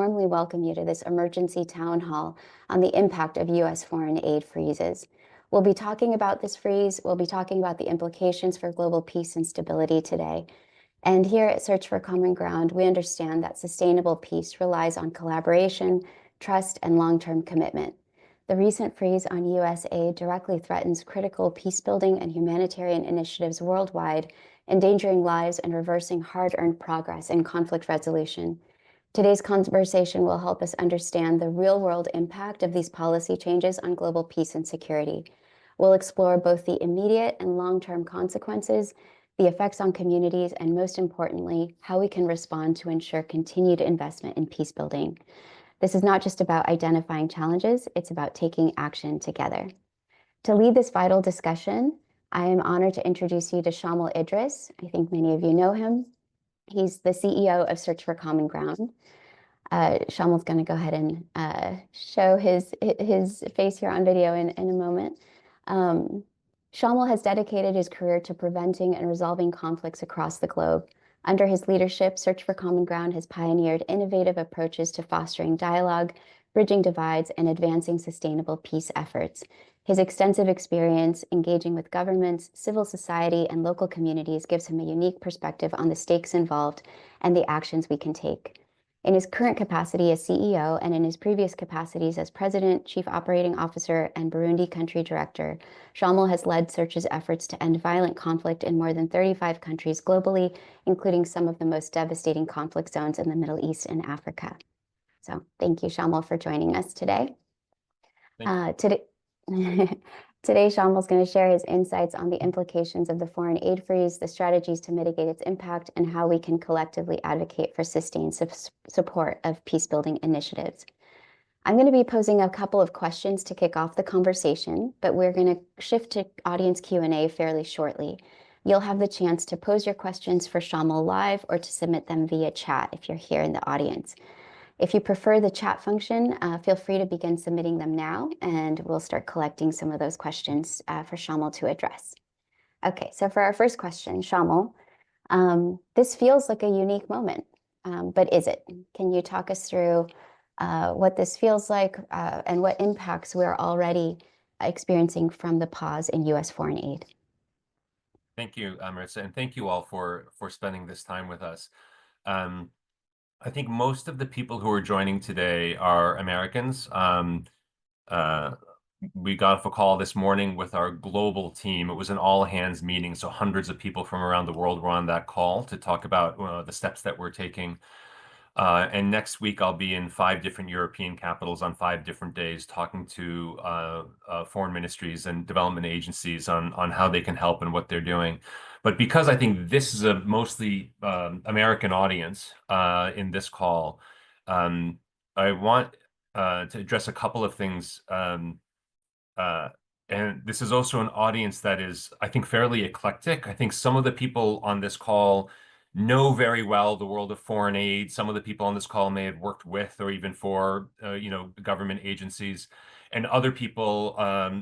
warmly welcome you to this emergency town hall on the impact of U.S. foreign aid freezes. We'll be talking about this freeze. We'll be talking about the implications for global peace and stability today. And here at Search for Common Ground, we understand that sustainable peace relies on collaboration, trust, and long-term commitment. The recent freeze on U.S. aid directly threatens critical peacebuilding and humanitarian initiatives worldwide, endangering lives and reversing hard-earned progress in conflict resolution. Today's conversation will help us understand the real-world impact of these policy changes on global peace and security. We'll explore both the immediate and long-term consequences, the effects on communities, and most importantly, how we can respond to ensure continued investment in peacebuilding. This is not just about identifying challenges, it's about taking action together. To lead this vital discussion, I am honored to introduce you to Shamil Idriss. I think many of you know him. He's the CEO of Search for Common Ground. Shamil's going to go ahead and show his face here on video in a moment. Shamil has dedicated his career to preventing and resolving conflicts across the globe. Under his leadership, Search for Common Ground has pioneered innovative approaches to fostering dialogue, bridging divides, and advancing sustainable peace efforts. His extensive experience engaging with governments, civil society, and local communities gives him a unique perspective on the stakes involved and the actions we can take. In his current capacity as CEO and in his previous capacities as President, Chief Operating Officer, and Burundi Country Director, Shamil has led Search's efforts to end violent conflict in more than 35 countries globally, including some of the most devastating conflict zones in the Middle East and Africa. So thank you, Shamil, for joining us today. Today, Shamil is going to share his insights on the implications of the foreign aid freeze, the strategies to mitigate its impact, and how we can collectively advocate for sustained support of peacebuilding initiatives. I'm going to be posing a couple of questions to kick off the conversation, but we're going to shift to audience Q&A fairly shortly. You'll have the chance to pose your questions for Shamil live or to submit them via chat if you're here in the audience. If you prefer the chat function, feel free to begin submitting them now, and we'll start collecting some of those questions for Shamil to address. Okay, so for our first question, Shamil, this feels like a unique moment, but is it? Can you talk us through what this feels like and what impacts we're already experiencing from the pause in U.S. foreign aid? Thank you, Maritza, and thank you all for spending this time with us. I think most of the people who are joining today are Americans. We got off a call this morning with our global team. It was an all-hands meeting, so hundreds of people from around the world were on that call to talk about the steps that we're taking. And next week, I'll be in 5 different European capitals on 5 different days talking to foreign ministries and development agencies on how they can help and what they're doing. But because I think this is a mostly American audience in this call, I want to address a couple of things. And this is also an audience that is, I think, fairly eclectic. I think some of the people on this call know very well the world of foreign aid. Some of the people on this call may have worked with or even for, government agencies. And other people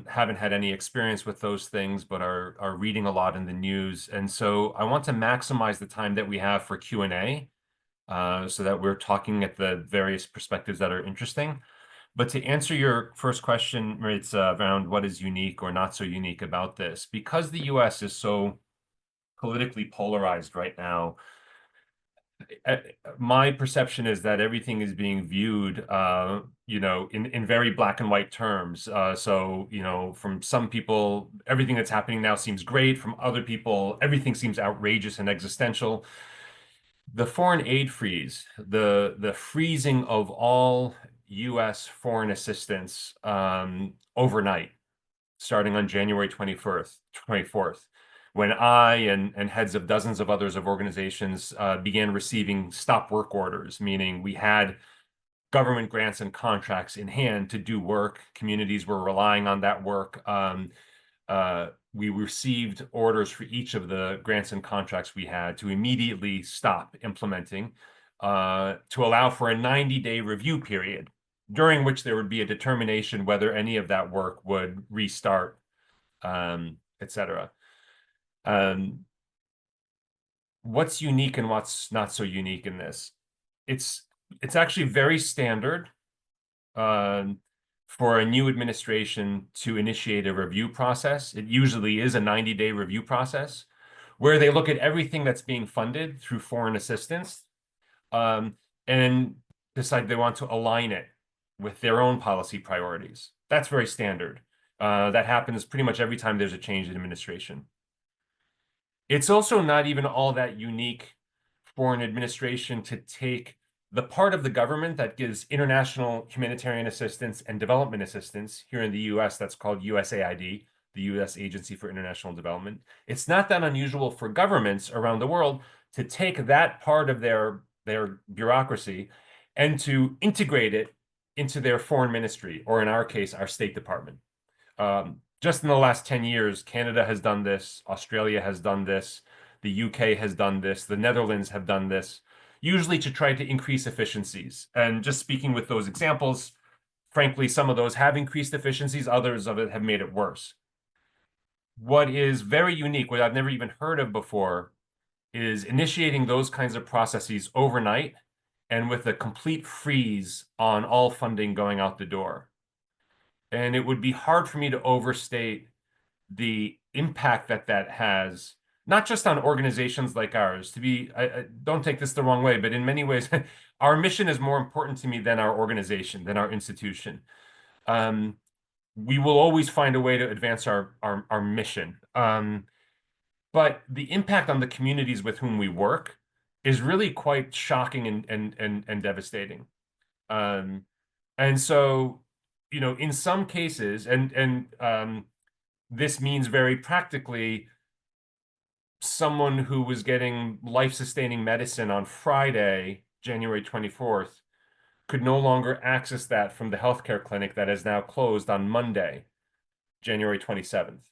haven't had any experience with those things, but are reading a lot in the news. And so I want to maximize the time that we have for Q&A so that we're talking at the various perspectives that are interesting. But to answer your first question, Maritza, around what is unique or not so unique about this, because the U.S. is so politically polarized right now, my perception is that everything is being viewed, in very black and white terms. So, from some people, everything that's happening now seems great. From other people, everything seems outrageous and existential. The foreign aid freeze, the freezing of all U.S. foreign assistance overnight, starting on January 24th, when I and heads of dozens of others of organizations began receiving stop work orders, meaning we had government grants and contracts in hand to do work. Communities were relying on that work. We received orders for each of the grants and contracts we had to immediately stop implementing, to allow for a 90-day review period, during which there would be a determination whether any of that work would restart, etc. What's unique and what's not so unique in this? It's It's actually very standard um, for a new administration to initiate a review process. It usually is a 90-day review process where they look at everything that's being funded through foreign assistance um, and decide they want to align it with their own policy priorities. That's very standard. That happens pretty much every time there's a change in administration. It's also not even all that unique for an administration to take the part of the government that gives international humanitarian assistance and development assistance here in the US, that's called USAID, the US Agency for International Development. It's not that unusual for governments around the world to take that part of their bureaucracy and to integrate it into their foreign ministry, or in our case, our State Department. Just in the last 10 years, Canada has done this, Australia has done this, the UK has done this, the Netherlands have done this, usually to try to increase efficiencies. And just speaking with those examples, frankly, some of those have increased efficiencies, others of it have made it worse. What is very unique, what I've never even heard of before, is initiating those kinds of processes overnight and with a complete freeze on all funding going out the door. And it would be hard for me to overstate the impact that that has, not just on organizations like ours. I don't take this the wrong way, but in many ways, our mission is more important to me than our organization, than our institution. We will always find a way to advance our mission. But the impact on the communities with whom we work is really quite shocking and devastating. And so, in some cases, this means very practically, someone who was getting life-sustaining medicine on Friday, January 24th, could no longer access that from the healthcare clinic that is now closed on Monday, January 27th.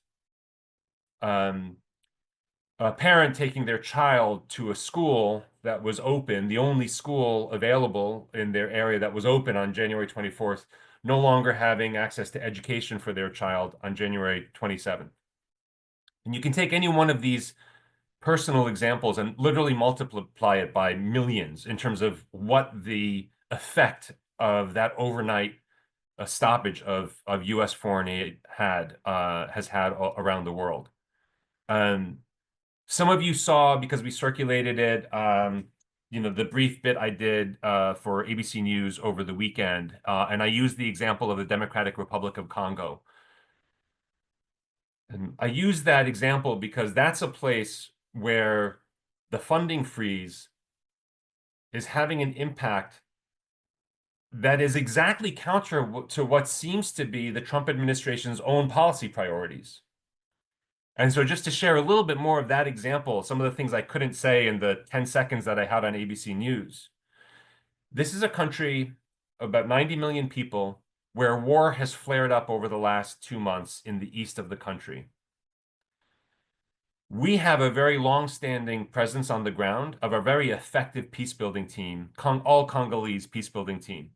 A parent taking their child to a school that was open, the only school available in their area that was open on January 24th, no longer having access to education for their child on January 27th. And you can take any one of these personal examples and literally multiply it by millions in terms of what the effect of that overnight stoppage of U.S. foreign aid has had around the world. Some of you saw, because we circulated it, the brief bit I did for ABC News over the weekend, and I used the example of the Democratic Republic of Congo. And I use that example because that's a place where the funding freeze is having an impact that is exactly counter to what seems to be the Trump administration's own policy priorities. And so just to share a little bit more of that example, some of the things I couldn't say in the 10 seconds that I had on ABC News. This is a country of about 90 million people where war has flared up over the last 2 months in the east of the country. We have a very long-standing presence on the ground of a very effective peacebuilding team, all Congolese peacebuilding team.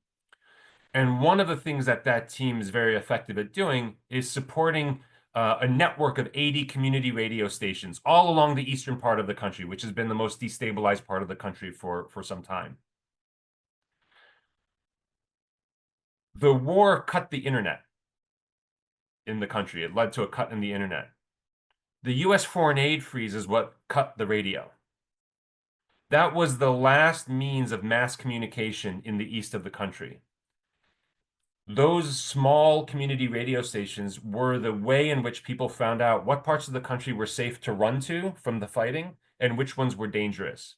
And one of the things that team is very effective at doing is supporting a network of 80 community radio stations all along the eastern part of the country, which has been the most destabilized part of the country for some time. The war cut the internet in the country. It led to a cut in the internet. The U.S. foreign aid freeze is what cut the radio. That was the last means of mass communication in the east of the country. Those small community radio stations were the way in which people found out what parts of the country were safe to run to from the fighting and which ones were dangerous.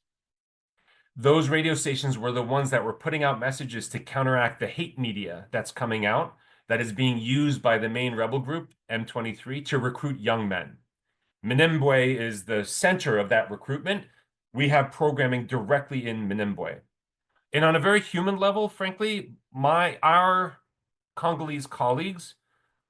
Those radio stations were the ones that were putting out messages to counteract the hate media that's coming out, that is being used by the main rebel group, M23, to recruit young men. Minembwe is the center of that recruitment. We have programming directly in Minembwe. And on a very human level, frankly, our Congolese colleagues,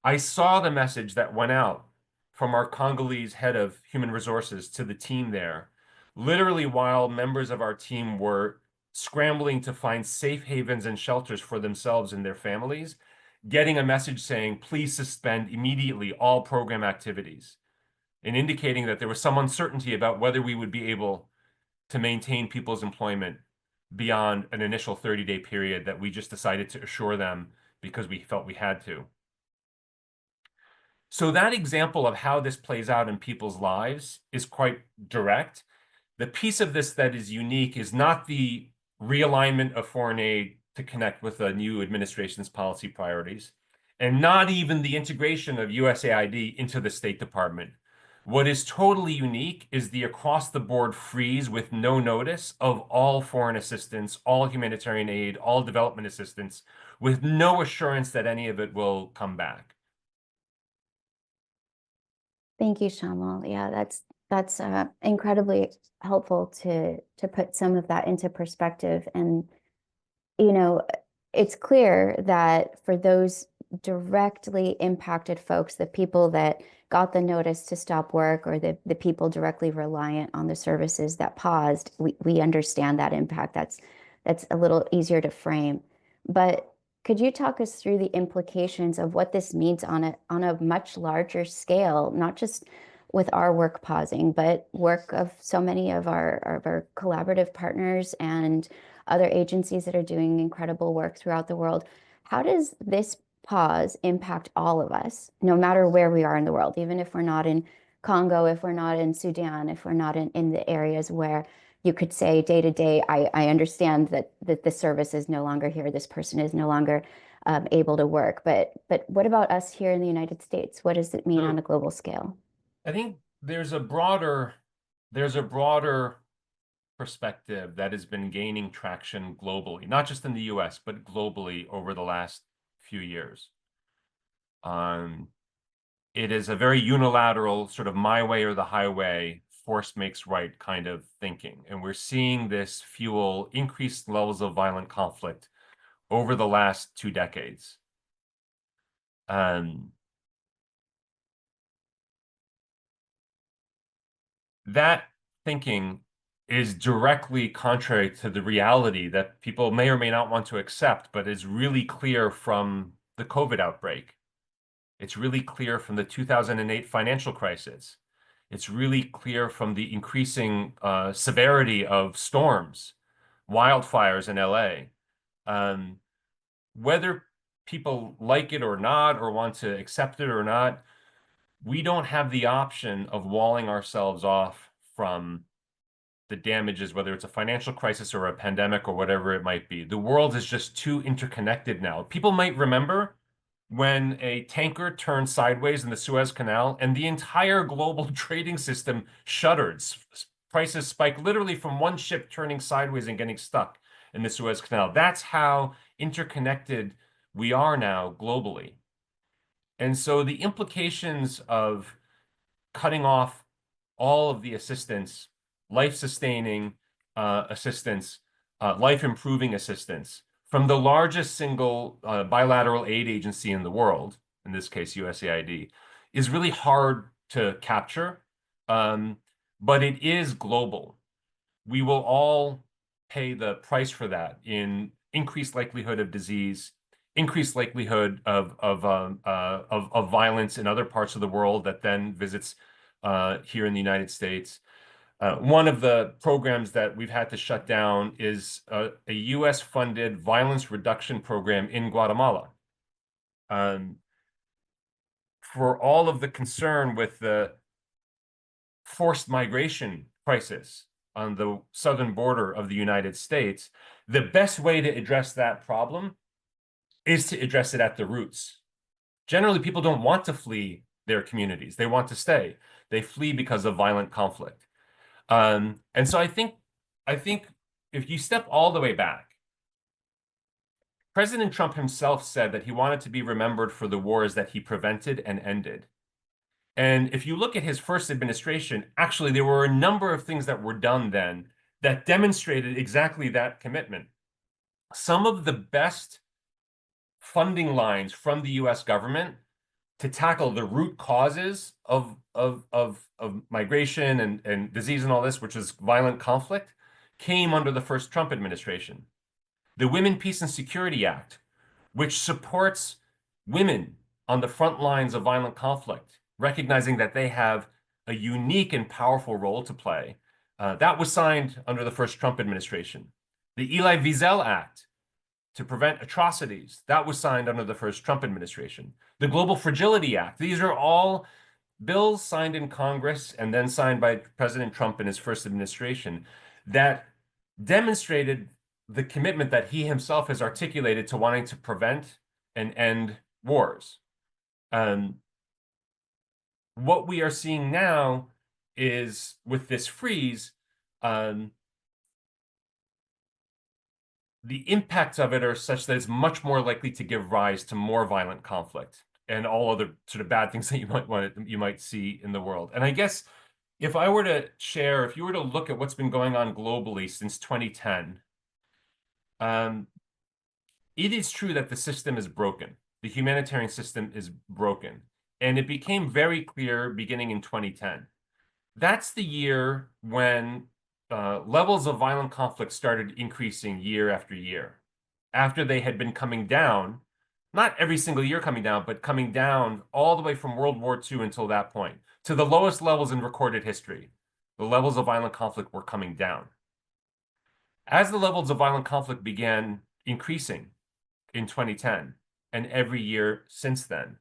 I saw the message that went out from our Congolese head of human resources to the team there, literally while members of our team were scrambling to find safe havens and shelters for themselves and their families, getting a message saying, please suspend immediately all program activities, and indicating that there was some uncertainty about whether we would be able to maintain people's employment beyond an initial 30-day period that we just decided to assure them because we felt we had to. So that example of how this plays out in people's lives is quite direct. The piece of this that is unique is not the realignment of foreign aid to connect with the new administration's policy priorities, and not even the integration of USAID into the State Department. What is totally unique is the across-the-board freeze with no notice of all foreign assistance, all humanitarian aid, all development assistance, with no assurance that any of it will come back. Thank you, Shamil. Yeah, that's incredibly helpful to put some of that into perspective. And you know, it's clear that for those directly impacted folks, the people that got the notice to stop work, or the people directly reliant on the services that paused, we understand that impact. That's a little easier to frame. But could you talk us through the implications of what this means on a much larger scale, not just with our work pausing, but work of so many of our collaborative partners and other agencies that are doing incredible work throughout the world? How does this pause impact all of us, no matter where we are in the world, even if we're not in Congo, if we're not in Sudan, if we're not in the areas where you could say day to day, I understand that the service is no longer here, this person is no longer able to work. But what about us here in the United States? What does it mean on So a global scale? I think there's a broader perspective that has been gaining traction globally, not just in the US, but globally over the last few years. It is a very unilateral, sort of my way or the highway, force makes right kind of thinking. And we're seeing this fuel increased levels of violent conflict over the last 2 decades. That thinking is directly contrary to the reality that people may or may not want to accept, but is really clear from the COVID outbreak. It's really clear from the 2008 financial crisis. It's really clear from the increasing severity of storms, wildfires in LA. Whether people like it or not, or want to accept it or not, we don't have the option of walling ourselves off from the damages, whether it's a financial crisis or a pandemic or whatever it might be. The world is just too interconnected now. People might remember when a tanker turned sideways in the Suez Canal and the entire global trading system shuddered. Prices spiked literally from one ship turning sideways and getting stuck in the Suez Canal. That's how interconnected we are now globally. And so the implications of cutting off all of the assistance, life-sustaining assistance, life-improving assistance from the largest single bilateral aid agency in the world, in this case USAID, is really hard to capture, but it is global. We will all pay the price for that in increased likelihood of disease, increased likelihood of violence in other parts of the world that then visits here in the United States. One of the programs that we've had to shut down is a US-funded violence reduction program in Guatemala. For all of the concern with the forced migration crisis on the southern border of the United States, the best way to address that problem is to address it at the roots. Generally, people don't want to flee their communities. They want to stay. They flee because of violent conflict. And so I think if you step all the way back, President Trump himself said that he wanted to be remembered for the wars that he prevented and ended. And if you look at his first administration, actually, there were a number of things that were done then that demonstrated exactly that commitment. Some of the best funding lines from the US government to tackle the root causes of migration and disease and all this, which is violent conflict, came under the first Trump administration. The Women, Peace, and Security Act, which supports women on the front lines of violent conflict, recognizing that they have a unique and powerful role to play. That was signed under the first Trump administration. The Elie Wiesel Act to prevent atrocities, that was signed under the first Trump administration. The Global Fragility Act, these are all bills signed in Congress and then signed by President Trump in his first administration that demonstrated the commitment that he himself has articulated to wanting to prevent and end wars. What we are seeing now is with this freeze, the impacts of it are such that it's much more likely to give rise to more violent conflict and all other sort of bad things that you might see in the world. And I guess if I were to share, if you were to look at what's been going on globally since 2010, it is true that the system is broken. The humanitarian system is broken. And it became very clear beginning in 2010. That's the year when levels of violent conflict started increasing year after year. After they had been coming down, not every single year coming down, but coming down all the way from World War II until that point, to the lowest levels in recorded history. The levels of violent conflict were coming down. As the levels of violent conflict began increasing in 2010, and every year since then,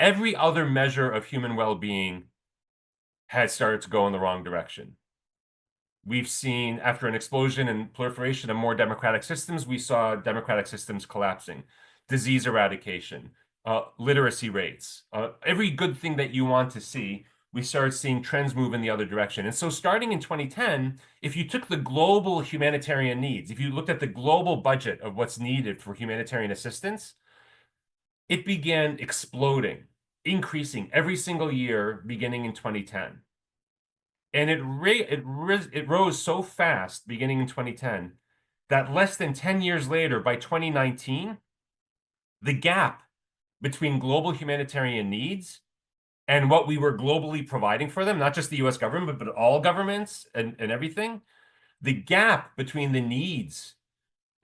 every other measure of human well-being had started to go in the wrong direction. We've seen, after an explosion and proliferation of more democratic systems, we saw democratic systems collapsing, disease eradication, literacy rates, every good thing that you want to see, we started seeing trends move in the other direction. And so starting in 2010, if you took the global humanitarian needs, if you looked at the global budget of what's needed for humanitarian assistance, it began exploding, increasing every single year beginning in 2010. And it rose so fast beginning in 2010 that less than 10 years later, by 2019, the gap between global humanitarian needs and what we were globally providing for them, not just the US government, but all governments and everything, the gap between the needs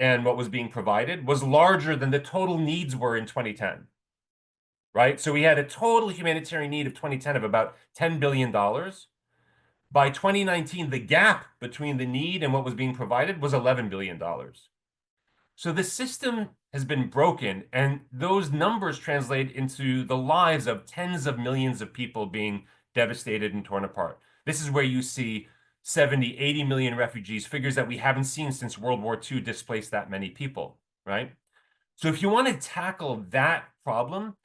and what was being provided was larger than the total needs were in 2010, right? So we had a total humanitarian need of 2010 of about $10 billion. By 2019, the gap between the need and what was being provided was $11 billion. So the system has been broken, and those numbers translate into the lives of tens of millions of people being devastated and torn apart. This is where you see 70, 80 million refugees, figures that we haven't seen since World War II displaced that many people, right? So if you want to tackle that problem,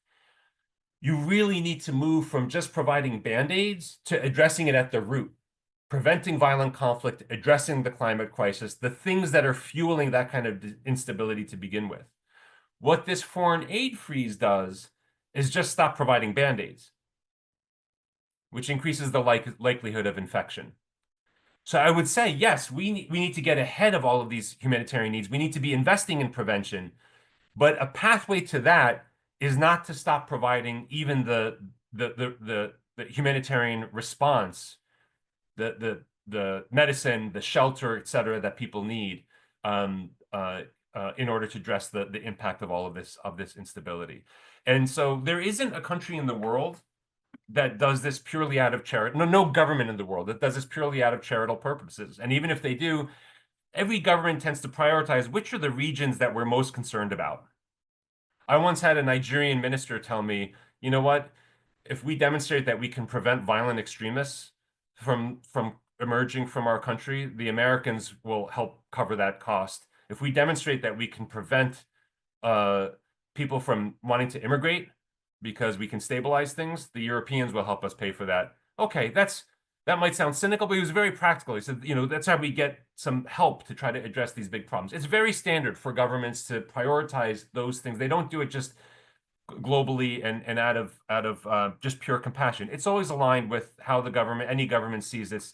you really need to move from just providing band-aids to addressing it at the root, preventing violent conflict, addressing the climate crisis, the things that are fueling that kind of instability to begin with. What this foreign aid freeze does is just stop providing band-aids, which increases the likelihood of infection. So I would say, yes, we need to get ahead of all of these humanitarian needs. We need to be investing in prevention, but a pathway to that is not to stop providing even the humanitarian response, the medicine, the shelter, et cetera, that people need in order to address the impact of all of this instability. And so there isn't a country in the world that does this purely out of charity. No government in the world that does this purely out of charitable purposes. And even if they do, every government tends to prioritize which are the regions that we're most concerned about. I once had a Nigerian minister tell me, you know what, if we demonstrate that we can prevent violent extremists from emerging from our country, the Americans will help cover that cost. If we demonstrate that we can prevent people from wanting to immigrate because we can stabilize things, the Europeans will help us pay for that. Okay, that might sound cynical, but he was very practical. He said, you know, that's how we get some help to try to address these big problems. It's very standard for governments to prioritize those things. They don't do it just globally and out of just pure compassion. It's always aligned with how any government sees its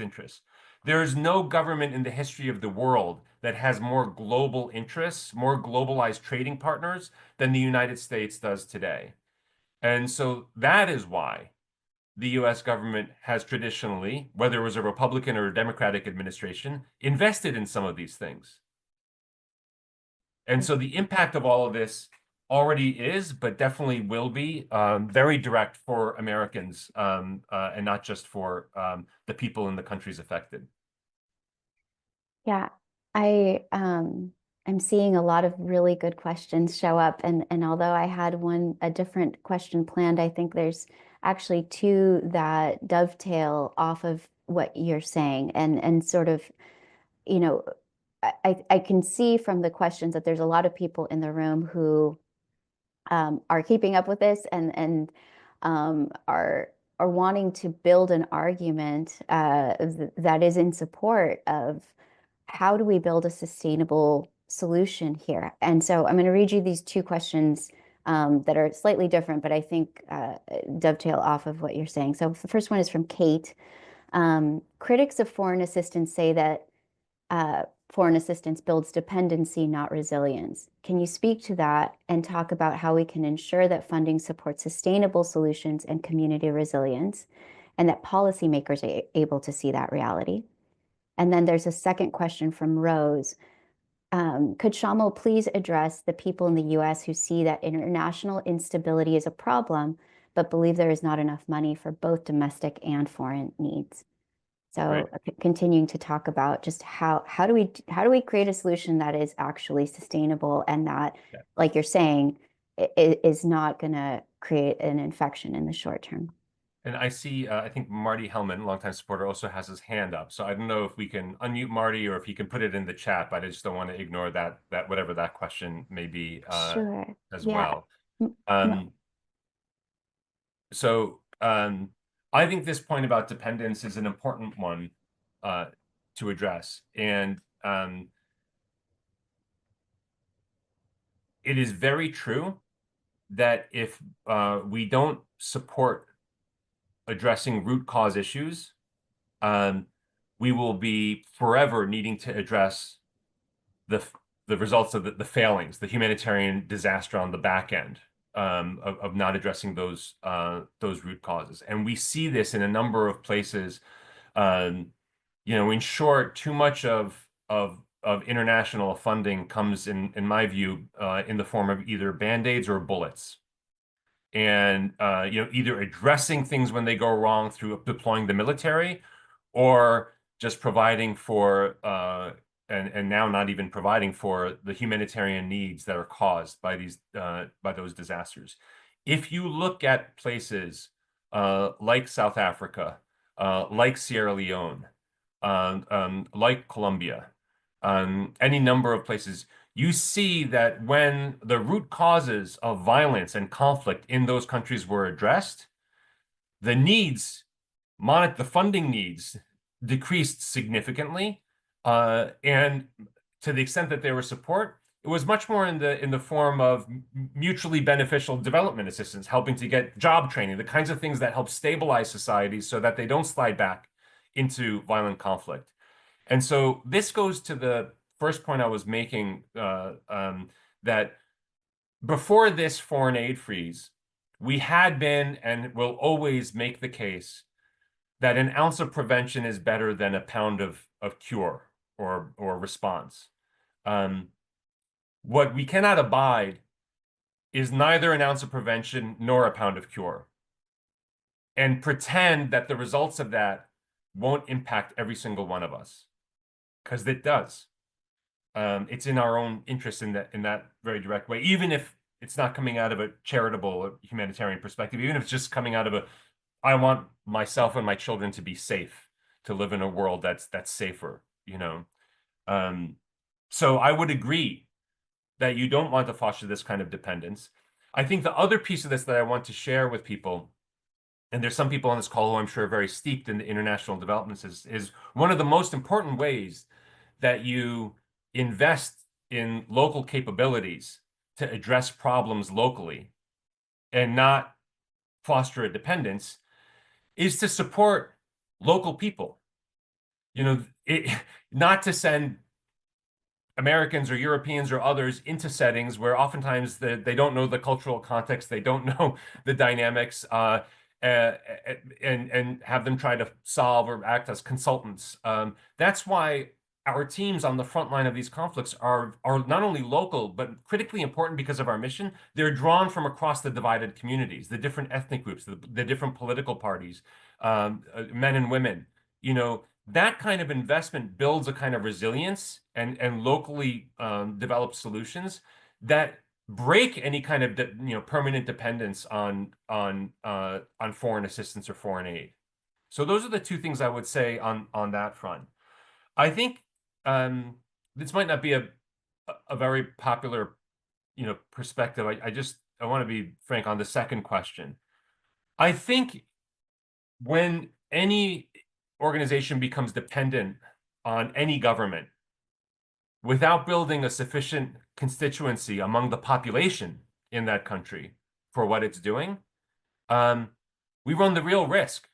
interests. There is no government in the history of the world that has more global interests, more globalized trading partners than the United States does today. And so that is why the US government has traditionally, whether it was a Republican or a Democratic administration, invested in some of these things. And so the impact of all of this already is, but definitely will be very direct for Americans and not just for the people in the countries affected. Yeah, I'm seeing a lot of really good questions show up, and although I had a different question planned, I think there's actually two that dovetail off of what you're saying, and sort of, you know, I can see from the questions that there's a lot of people in the room who are keeping up with this, and are wanting to build an argument that is in support of how do we build a sustainable solution here. And so I'm going to read you these two questions that are slightly different, but I think dovetail off of what you're saying. So the first one is from Kate. Critics of foreign assistance say that foreign assistance builds dependency, not resilience. Can you speak to that and talk about how we can ensure that funding supports sustainable solutions and community resilience, and that policymakers are able to see that reality? And then there's a second question from Rose. Could Shamil please address the people in the US who see that international instability is a problem, but believe there is not enough money for both domestic and foreign needs? Right. So continuing to talk about just how do we create a solution that is actually sustainable and that, Yeah. like you're saying, is not going to create an infection in the short term. And I see, I think Marty Hellman, longtime supporter, also has his hand up. So I don't know if we can unmute Marty or if he can put it in the chat, but I just don't want to ignore that whatever that question may be Sure. as Yeah. well. No. So I think this point about dependence is an important one uh, to address. And it is very true that if we don't support addressing root cause issues, we will be forever needing to address the results of the failings, the humanitarian disaster on the back end of not addressing those root causes. And we see this in a number of places. In short, too much of international funding comes in my view in the form of either band-aids or bullets. And either addressing things when they go wrong through deploying the military, or just providing for and now not even providing for the humanitarian needs that are caused by those disasters. If you look at places like South Africa, like Sierra Leone, like Colombia, any number of places, you see that when the root causes of violence and conflict in those countries were addressed, the needs, the funding needs decreased significantly. And to the extent that there was support, it was much more in the form of mutually beneficial development assistance, helping to get job training, the kinds of things that help stabilize societies so that they don't slide back into violent conflict. And so this goes to the first point I was making, that before this foreign aid freeze, we had been and will always make the case that an ounce of prevention is better than a pound of cure or response. What we cannot abide is neither an ounce of prevention nor a pound of cure, and pretend that the results of that won't impact every single one of us, because it does. It's in our own interest in that very direct way, even if it's not coming out of a charitable or humanitarian perspective, even if it's just coming out of I want myself and my children to be safe, to live in a world that's safer, So I would agree that you don't want to foster this kind of dependence. I think the other piece of this that I want to share with people, and there's some people on this call who I'm sure are very steeped in the international developments, is one of the most important ways that you invest in local capabilities to address problems locally and not foster a dependence is to support local people. Not to send Americans or Europeans or others into settings where oftentimes they don't know the cultural context, they don't know the dynamics, and have them try to solve or act as consultants. That's why our teams on the front line of these conflicts are not only local, but critically important because of our mission. They're drawn from across the divided communities, the different ethnic groups, the different political parties, men and women. that kind of investment builds a kind of resilience and locally developed solutions that break any kind of permanent dependence on foreign assistance or foreign aid. So those are the two things I would say on that front. I think this might not be a very popular perspective. I want to be frank on the second question. I think when any organization becomes dependent on any government without building a sufficient constituency among the population in that country for what it's doing, we run the real risk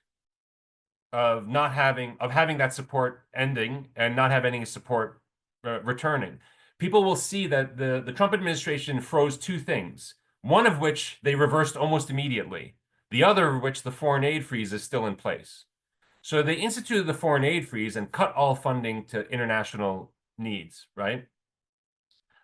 of not having that support ending and not having any support returning. People will see that the Trump administration froze two things, one of which they reversed almost immediately, the other of which the foreign aid freeze is still in place. So they instituted the foreign aid freeze and cut all funding to international needs, right?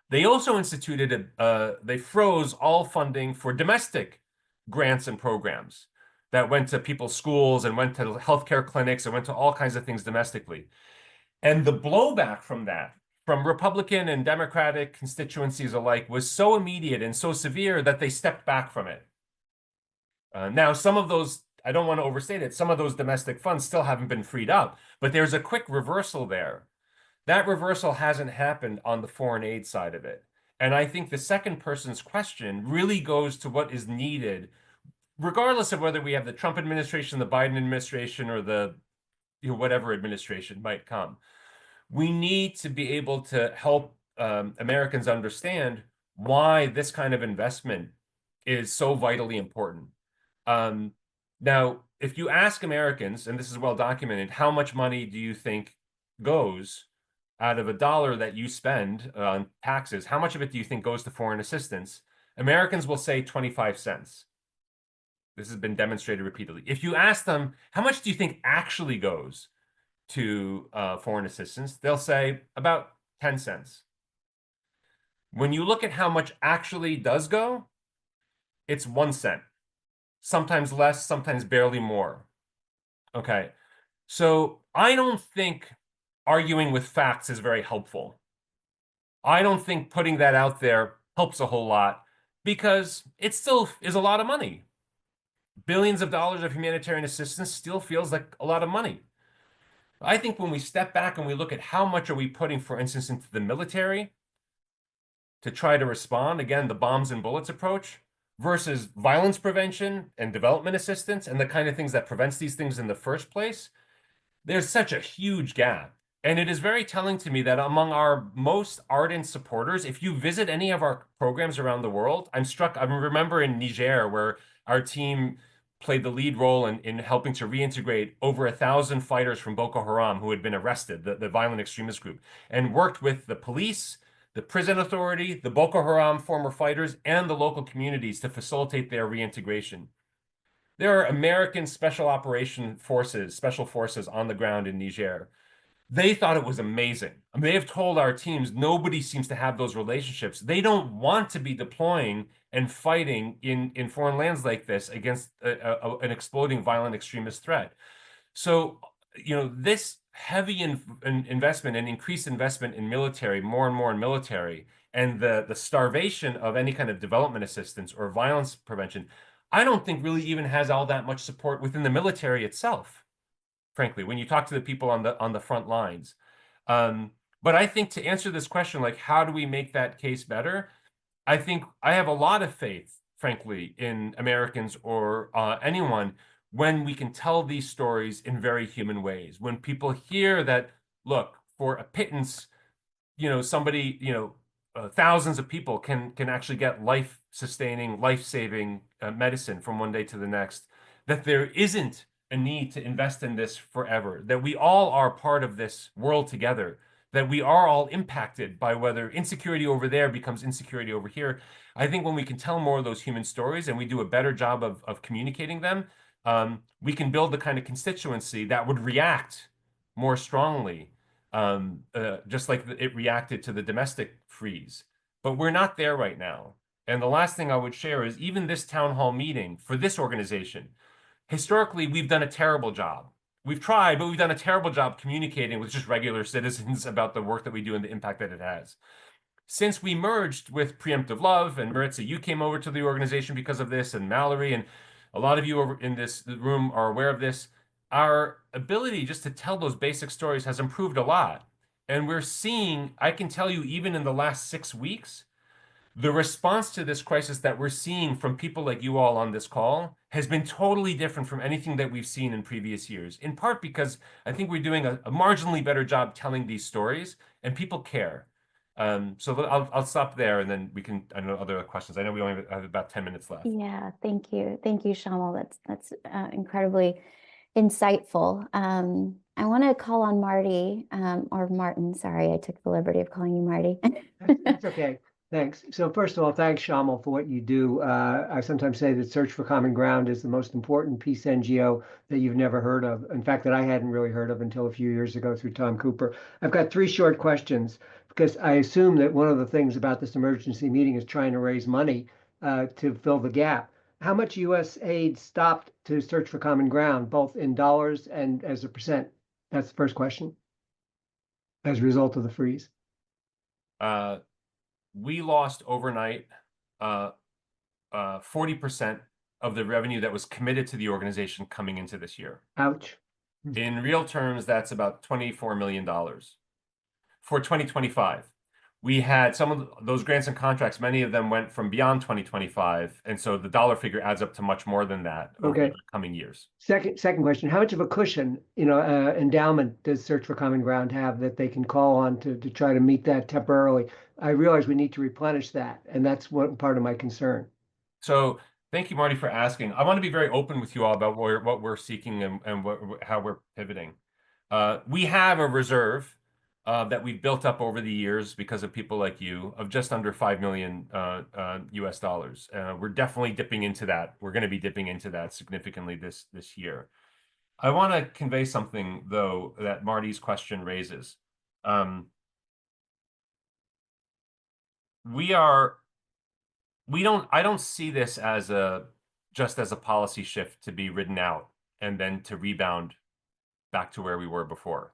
They also they froze all funding for domestic grants and programs that went to people's schools and went to healthcare clinics and went to all kinds of things domestically. And the blowback from that, from Republican and Democratic constituencies alike, was so immediate and so severe that they stepped back from it. Now, some of those, I don't want to overstate it, some of those domestic funds still haven't been freed up, but there's a quick reversal there. That reversal hasn't happened on the foreign aid side of it. And I think the second person's question really goes to what is needed, regardless of whether we have the Trump administration, the Biden administration, or the whatever administration might come. We need to be able to help Americans understand why this kind of investment is so vitally important. Now, if you ask Americans, and this is well documented, how much money do you think goes out of $1 that you spend on taxes? How much of it do you think goes to foreign assistance? Americans will say 25 cents. This has been demonstrated repeatedly. If you ask them, how much do you think actually goes to foreign assistance? They'll say about 10 cents. When you look at how much actually does go, it's 1 cent. Sometimes less, sometimes barely more. Okay. So I don't think arguing with facts is very helpful. I don't think putting that out there helps a whole lot because it still is a lot of money. Billions of dollars of humanitarian assistance still feels like a lot of money. I think when we step back and we look at how much are we putting, for instance, into the military to try to respond, again, the bombs and bullets approach, versus violence prevention and development assistance and the kind of things that prevents these things in the first place, there's such a huge gap. And it is very telling to me that among our most ardent supporters, if you visit any of our programs around the world, I'm struck. I remember in Niger, where our team played the lead role in helping to reintegrate over 1,000 fighters from Boko Haram who had been arrested, the violent extremist group, and worked with the police, the prison authority, the Boko Haram former fighters, and the local communities to facilitate their reintegration. There are American special forces on the ground in Niger. They thought it was amazing. I mean, they have told our teams nobody seems to have those relationships. They don't want to be deploying and fighting in foreign lands like this against an exploding violent extremist threat. So, this heavy investment and increased investment in military, more and more in military, and the starvation of any kind of development assistance or violence prevention, I don't think really even has all that much support within the military itself, frankly, when you talk to the people on the front lines. But I think to answer this question, like how do we make that case better? I think I have a lot of faith, frankly, in Americans or anyone when we can tell these stories in very human ways. When people hear that, look, for a pittance, somebody, thousands of people can actually get life-sustaining, life-saving medicine from one day to the next, that there isn't a need to invest in this forever, that we all are part of this world together, that we are all impacted by whether insecurity over there becomes insecurity over here. I think when we can tell more of those human stories and we do a better job of communicating them, we can build the kind of constituency that would react more strongly, just like it reacted to the domestic freeze. But we're not there right now. And the last thing I would share is even this town hall meeting for this organization, historically, we've done a terrible job. we've tried, but we've done a terrible job communicating with just regular citizens about the work that we do and the impact that it has. Since we merged with Preemptive Love, and Maritza, you came over to the organization because of this, and Mallory, and a lot of you over in this room are aware of this, our ability just to tell those basic stories has improved a lot. And we're seeing, I can tell you, even in the last 6 weeks, the response to this crisis that we're seeing from people like you all on this call has been totally different from anything that we've seen in previous years, in part because I think we're doing a marginally better job telling these stories and people care. So I'll stop there and then we can, I know other questions. I know we only have about 10 minutes left. Yeah, thank you. Thank you, Shamil. That's incredibly insightful. I want to call on Marty, or Martin. Sorry, I took the liberty of calling you Marty. That's okay. Thanks. So first of all, thanks, Shamil, for what you do. I sometimes say that Search for Common Ground is the most important peace NGO that you've never heard of. In fact, that I hadn't really heard of until a few years ago through Tom Cooper. I've got 3 short questions because I assume that one of the things about this emergency meeting is trying to raise money to fill the gap. How much U.S. aid stopped to Search for Common Ground, both in dollars and as a percent? That's the first question, as a result of the freeze. We lost overnight 40% of the revenue that was committed to the organization coming into this year. Ouch. In real terms, that's about $24 million. For 2025, we had some of those grants and contracts, many of them went from beyond 2025. And so the dollar figure adds up to much more than that over the coming years. Second question, how much of a cushion, endowment does Search for Common Ground have that they can call on to try to meet that temporarily? I realize we need to replenish that, and that's one part of my concern. So thank you, Marty, for asking. I want to be very open with you all about what we're seeking and how we're pivoting. We have a reserve that we've built up over the years because of people like you of just under $5 million US dollars. We're definitely dipping into that. We're going to be dipping into that significantly this year. I want to convey something, though, that Marty's question raises. I don't see this as just as a policy shift to be ridden out and then to rebound back to where we were before.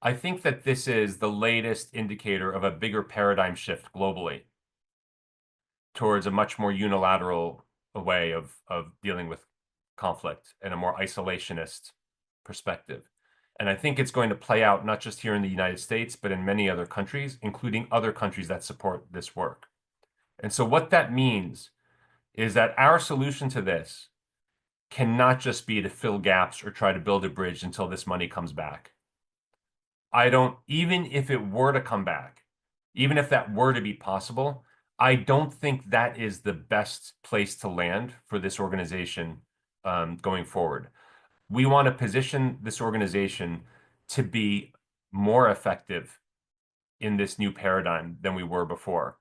I think that this is the latest indicator of a bigger paradigm shift globally towards a much more unilateral way of dealing with conflict and a more isolationist perspective. And I think it's going to play out not just here in the United States, but in many other countries, including other countries that support this work. And so what that means is that our solution to this cannot just be to fill gaps or try to build a bridge until this money comes back. Even if it were to come back, even if that were to be possible, I don't think that is the best place to land for this organization going forward. We want to position this organization to be more effective in this new paradigm than we were before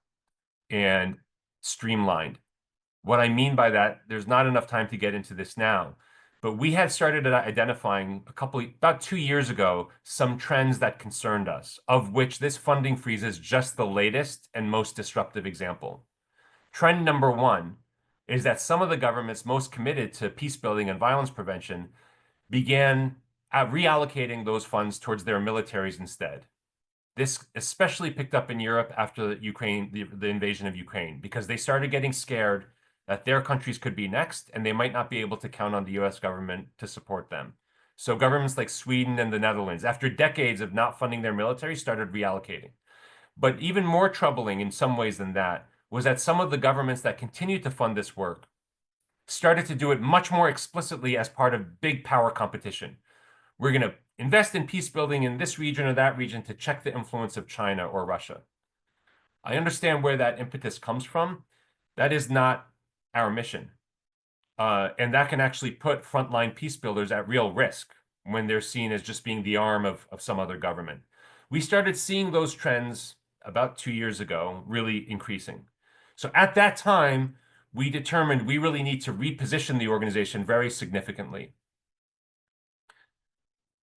and streamlined. What I mean by that, there's not enough time to get into this now, but we had started identifying about 2 years ago, some trends that concerned us, of which this funding freeze is just the latest and most disruptive example. Trend number 1 is that some of the governments most committed to peace building and violence prevention began reallocating those funds towards their militaries instead. This especially picked up in Europe after the invasion of Ukraine, because they started getting scared that their countries could be next and they might not be able to count on the US government to support them. So governments like Sweden and the Netherlands, after decades of not funding their military, started reallocating. But even more troubling in some ways than that was that some of the governments that continued to fund this work started to do it much more explicitly as part of big power competition. We're going to invest in peace building in this region or that region to check the influence of China or Russia. I understand where that impetus comes from. That is not our mission. And that can actually put frontline peace builders at real risk when they're seen as just being the arm of some other government. We started seeing those trends about 2 years ago, really increasing. So at that time, we determined we really need to reposition the organization very significantly.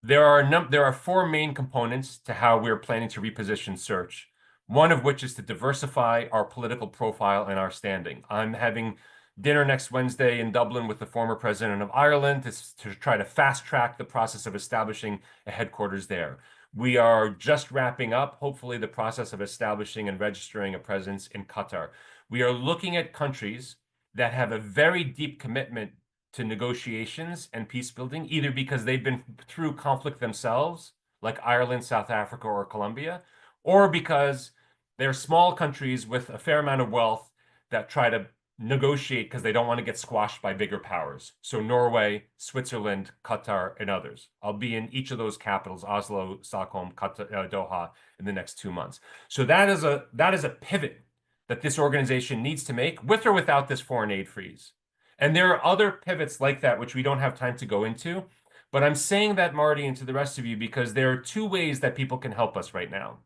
There are 4 main components to how we're planning to reposition Search, one of which is to diversify our political profile and our standing. I'm having dinner next Wednesday in Dublin with the former president of Ireland to try to fast track the process of establishing a headquarters there. We are just wrapping up, hopefully, the process of establishing and registering a presence in Qatar. We are looking at countries that have a very deep commitment to negotiations and peace building, either because they've been through conflict themselves, like Ireland, South Africa, or Colombia, or because they're small countries with a fair amount of wealth that try to negotiate because they don't want to get squashed by bigger powers. So Norway, Switzerland, Qatar, and others. I'll be in each of those capitals, Oslo, Stockholm, Qatar, Doha, in the next 2 months. So that is a pivot that this organization needs to make, with or without this foreign aid freeze. And there are other pivots like that, which we don't have time to go into. But I'm saying that, Marty, and to the rest of you, because there are 2 ways that people can help us right now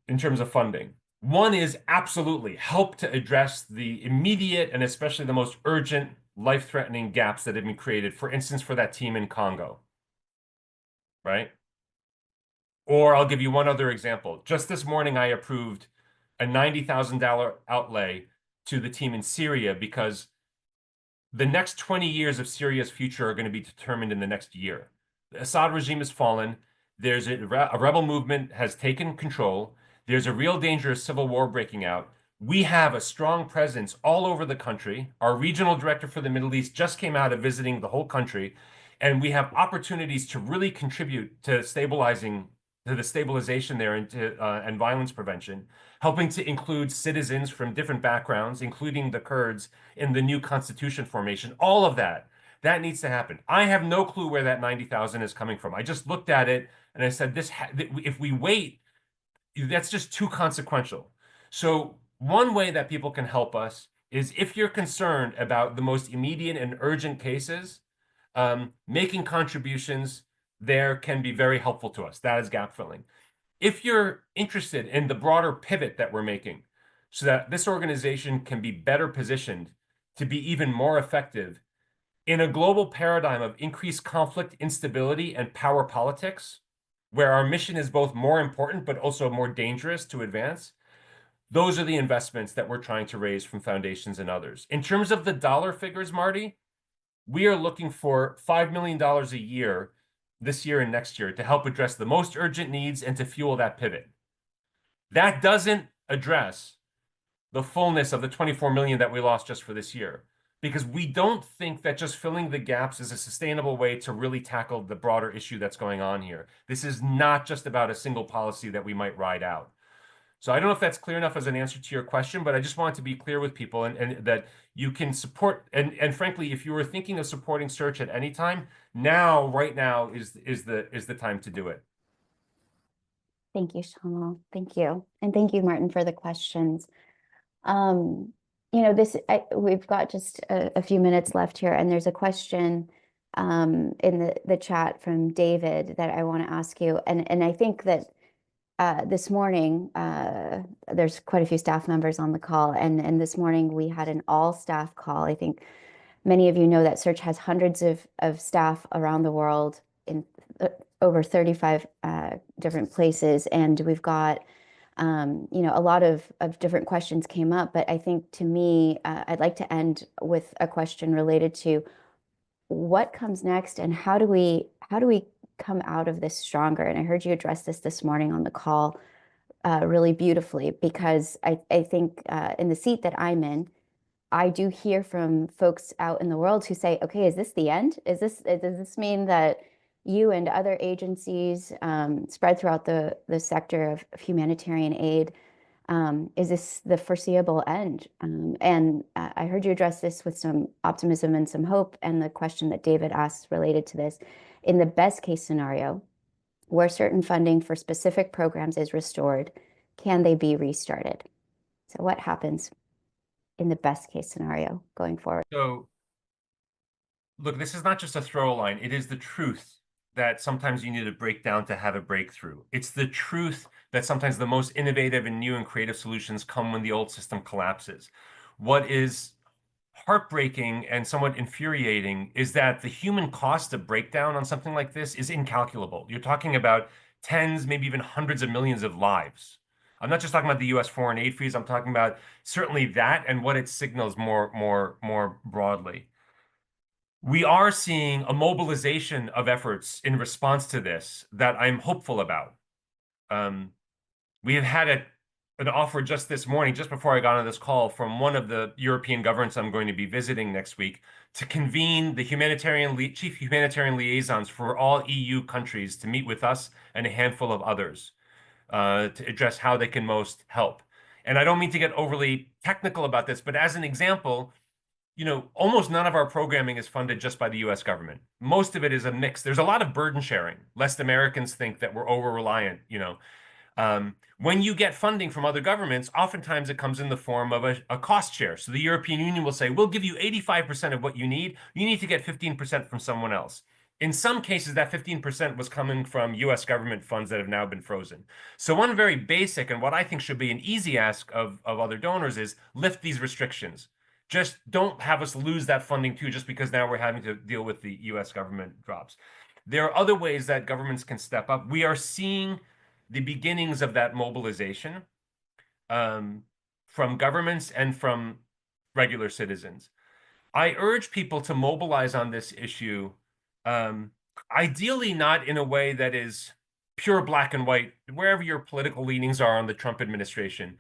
in terms of funding. One is absolutely help to address the immediate and especially the most urgent life-threatening gaps that have been created, for instance, for that team in Congo, right? Or I'll give you one other example. Just this morning, I approved a $90,000 outlay to the team in Syria because the next 20 years of Syria's future are going to be determined in the next year. The Assad regime has fallen. There's a rebel movement has taken control. There's a real danger of civil war breaking out. We have a strong presence all over the country. Our regional director for the Middle East just came out of visiting the whole country, and we have opportunities to really contribute to the stabilization there and violence prevention, helping to include citizens from different backgrounds, including the Kurds, in the new constitution formation. All of that needs to happen. I have no clue where that 90,000 is coming from. I just looked at it and I said, if we wait, that's just too consequential. So one way that people can help us is, if you're concerned about the most immediate and urgent cases, making contributions there can be very helpful to us. That is gap filling. If you're interested in the broader pivot that we're making so that this organization can be better positioned to be even more effective in a global paradigm of increased conflict, instability, and power politics, where our mission is both more important but also more dangerous to advance, those are the investments that we're trying to raise from foundations and others. In terms of the dollar figures, Marty, we are looking for $5 million a year this year and next year to help address the most urgent needs and to fuel that pivot. That doesn't address the fullness of the 24 million that we lost just for this year, because we don't think that just filling the gaps is a sustainable way to really tackle the broader issue that's going on here. This is not just about a single policy that we might ride out. So I don't know if that's clear enough as an answer to your question, but I just wanted to be clear with people and that you can support. And frankly, if you were thinking of supporting Search at any time, right now is the time to do it. Thank you, Shamil. Thank you. And thank you, Martin, for the questions. We've got just a few minutes left here, and there's a question in the chat from David that I want to ask you. And I think that this morning, there's quite a few staff members on the call, and this morning we had an all-staff call. I think many of you know that Search has hundreds of staff around the world in over 35 different places, and we've got a lot of different questions came up. But I think, to me, I'd like to end with a question related to what comes next and how do we come out of this stronger. And I heard you address this morning on the call really beautifully, because I think in the seat that I'm in, I do hear from folks out in the world who say, okay, is this the end? Does this mean that you and other agencies spread throughout the sector of humanitarian aid, is this the foreseeable end? And I heard you address this with some optimism and some hope, and the question that David asked related to this. In the best case scenario, where certain funding for specific programs is restored, can they be restarted? So what happens in the best case scenario going forward? So, look, this is not just a throw line. It is the truth that sometimes you need to break down to have a breakthrough. It's the truth that sometimes the most innovative and new and creative solutions come when the old system collapses. What is heartbreaking and somewhat infuriating is that the human cost of breakdown on something like this is incalculable. You're talking about tens, maybe even hundreds of millions of lives. I'm not just talking about the U.S. foreign aid freeze. I'm talking about certainly that and what it signals more broadly. We are seeing a mobilization of efforts in response to this that I'm hopeful about. We have had an offer just this morning, just before I got on this call, from one of the European governments I'm going to be visiting next week to convene the chief humanitarian liaisons for all EU countries to meet with us and a handful of others to address how they can most help. And I don't mean to get overly technical about this, but as an example, almost none of our programming is funded just by the US government. Most of it is a mix. There's a lot of burden sharing, lest Americans think that we're over-reliant, When you get funding from other governments, oftentimes it comes in the form of a cost share. So the European Union will say, we'll give you 85% of what you need. You need to get 15% from someone else. In some cases, that 15% was coming from US government funds that have now been frozen. So one very basic and what I think should be an easy ask of other donors is lift these restrictions. Just don't have us lose that funding too, just because now we're having to deal with the US government drops. There are other ways that governments can step up. We are seeing the beginnings of that mobilization from governments and from regular citizens. I urge people to mobilize on this issue, ideally not in a way that is pure black and white, wherever your political leanings are on the Trump administration.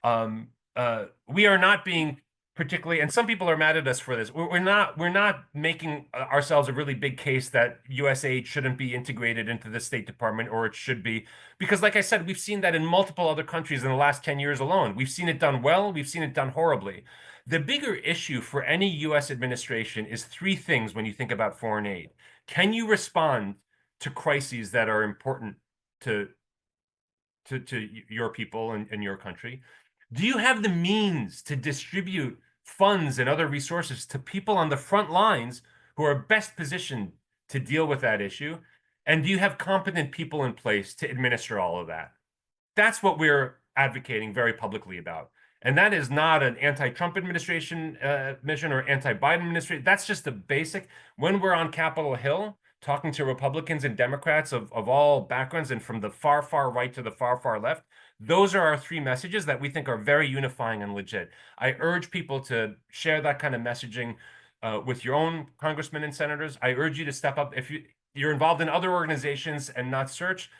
We are not being particularly, and some people are mad at us for this. We're not making ourselves a really big case that US aid shouldn't be integrated into the State Department, or it should be, because like I said, we've seen that in multiple other countries in the last 10 years alone. We've seen it done well, we've seen it done horribly. The bigger issue for any US administration is three things when you think about foreign aid. Can you respond to crises that are important to your people and your country? Do you have the means to distribute funds and other resources to people on the front lines who are best positioned to deal with that issue? And do you have competent people in place to administer all of that? That's what we're advocating very publicly about. And that is not an anti-Trump administration mission or anti-Biden administration. That's just the basic. When we're on Capitol Hill, talking to Republicans and Democrats of all backgrounds and from the far, far right to the far, far left, those are our three messages that we think are very unifying and legit. I urge people to share that kind of messaging with your own congressmen and senators. I urge you to step up. If you're involved in other organizations and not Search,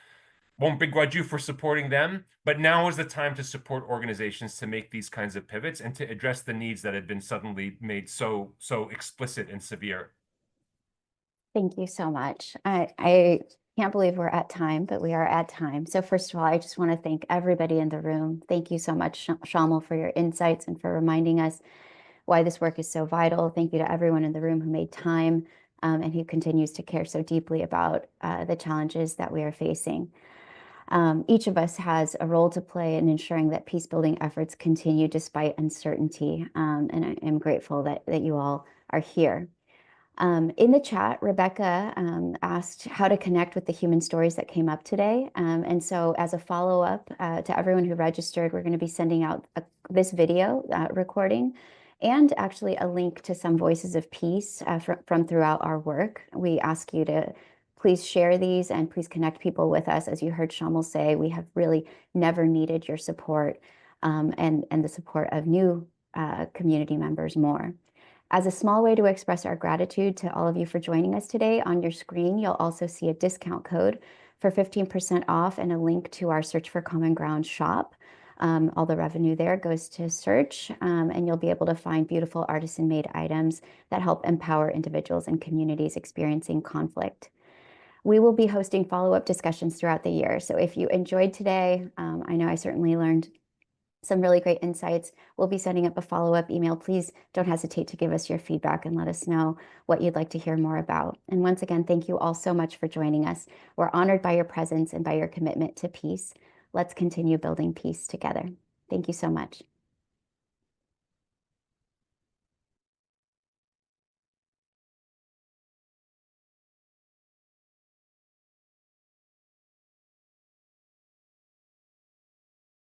won't begrudge you for supporting them, but now is the time to support organizations to make these kinds of pivots and to address the needs that have been suddenly made so explicit and severe. Thank you so much. I can't believe we're at time, but we are at time. So first of all, I just want to thank everybody in the room. Thank you so much, Shamil, for your insights and for reminding us why this work is so vital. Thank you to everyone in the room who made time and who continues to care so deeply about the challenges that we are facing. Each of us has a role to play in ensuring that peace-building efforts continue despite uncertainty, and I am grateful that you all are here. In the chat, Rebecca asked how to connect with the human stories that came up today. And so as a follow-up to everyone who registered, we're going to be sending out this video recording and actually a link to some voices of peace from throughout our work. We ask you to please share these and please connect people with us. As you heard Shamil say, we have really never needed your support and the support of new community members more. As a small way to express our gratitude to all of you for joining us today, on your screen, you'll also see a discount code for 15% off and a link to our Search for Common Ground shop. All the revenue there goes to Search, and you'll be able to find beautiful artisan-made items that help empower individuals and communities experiencing conflict. We will be hosting follow-up discussions throughout the year. So if you enjoyed today, I know I certainly learned some really great insights. We'll be setting up a follow-up email. Please don't hesitate to give us your feedback and let us know what you'd like to hear more about. And once again, thank you all so much for joining us. We're honored by your presence and by your commitment to peace. Let's continue building peace together. Thank you so much.